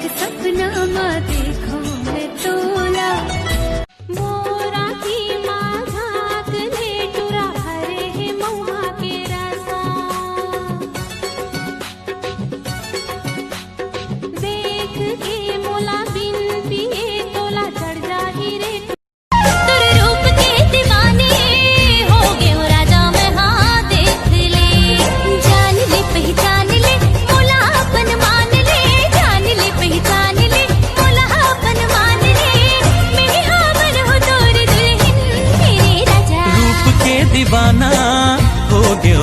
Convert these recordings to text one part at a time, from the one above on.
एक सपना मा देखो मैं तोला मोरा की माझाक लेटुरा हरे हे मौहा के रसा देख के मोला बिन पिए तोला चढ़ जाही रे तुर रूप के दीवाने हो गए हो राजा मैं हाँ देख ले जान ले पहचान ले मोला अपन मान ले जान ले पहचान ले मोला अपन मान ले मेरे हावर हो तोर दुल्हन मेरे राजा रूप के दीवाना हो गए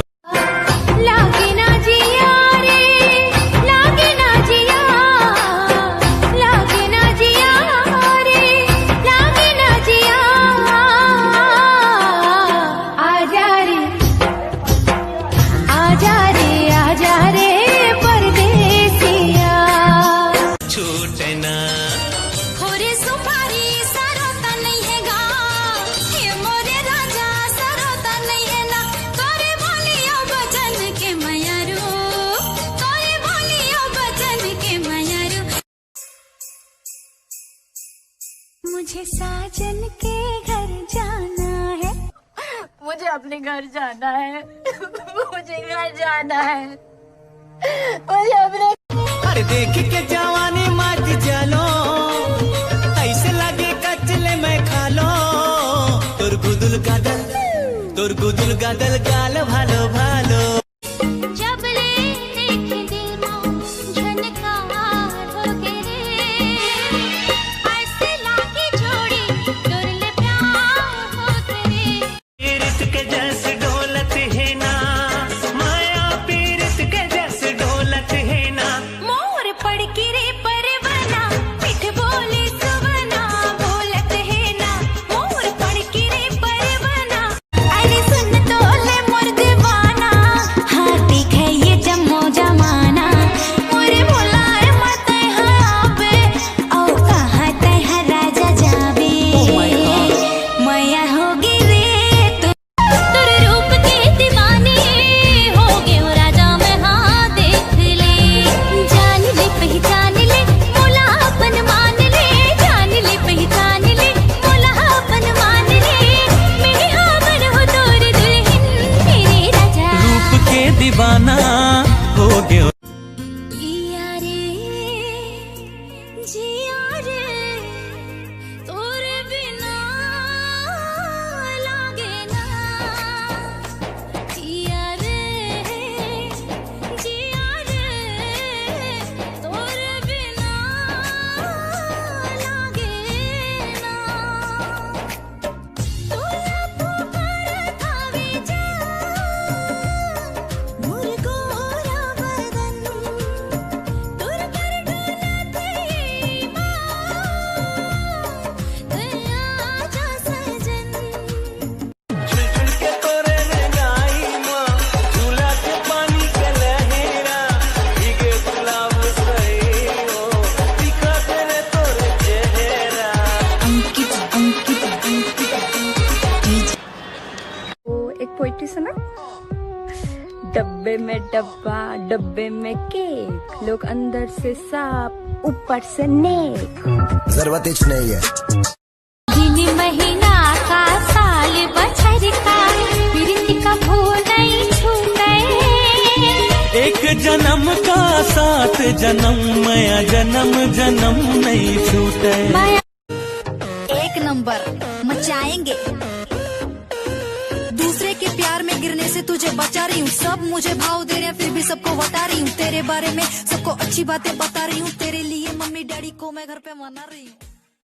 लागे ना जिया रे लागे ना जिया लागे ना जिया रे लागे ना जिया आजा रे आजा रे आजा रे परदेसिया छूटे ना खोरे सुपारी सरोता नहीं है गा ये मोरे राजा सरोता नहीं है ना तोरे बोलियो बचन के मयारू तोरे बोलियो बचन के मयारू मुझे साजन के घर जाना है मुझे अपने घर जाना है मुझे घर जाना है मुझे अपने अरे देख के जवानी मत चलो ऐसे लगे कचले में खा लो তোর গুদুল গাদল গাল ভালো ভালো जब ले देखे दिल माँ झनकार हो के रे ऐसे लाके छोड़ी दुर्ले प्यार हो के रे पीरत के जैसे ढोलत है ना माया पीरत के जैसे ढोलत है ना मोर पड़ के रे परवाना पिठ बोले सुवना बोलत है ना मोर पड़ के रे परवाना अरे सुन तो ले मोर दीवाना हाँ देखे ये जम्मो जमाना मोरे बोलाए मत यहाँ पे औ कहाँ तय राजा जाबे माया होगी रे तुर रूप के दीवाने हो गए हो राजा मैं हाँ देख ले जान ले पहचान ले मोला अपन मान ले जान ले पहचान ले मोला अपन मान ले मेरे हावर हो तोर दुल्हन मेरे राजा रूप के दीवाना हो गए जिया रे जिया रे तोरे बिना लागे ना जिया रे तोरे बिना लागे ना तोला पुकार खावे जा मोर गोरा बदन तुर कर डोलते दया जा सजन छुल के तोरे रंगाई माँ झूला के पानी के लहेरा भीगे गुलाब सही हो दिखा तेरे तोरे चेहरा वो एक पोइट्री सुना। डब्बे में डब्बा डब्बे में केक लोग अंदर से सांप ऊपर से नेक जरूरत ही नहीं है। दिन महीना का साल बछर का प्रीति का भूल नहीं छूटे एक जन्म का साथ जन्म माया जन्म जन्म नहीं छूटे एक नंबर मचाएंगे। दूसरे के प्यार में गिरने से तुझे बचा रही हूँ। सब मुझे भाव दे रहे हैं फिर भी सबको बता रही हूँ। तेरे बारे में सबको अच्छी बातें बता रही हूँ। तेरे लिए मम्मी डैडी को मैं घर पे मना रही हूँ।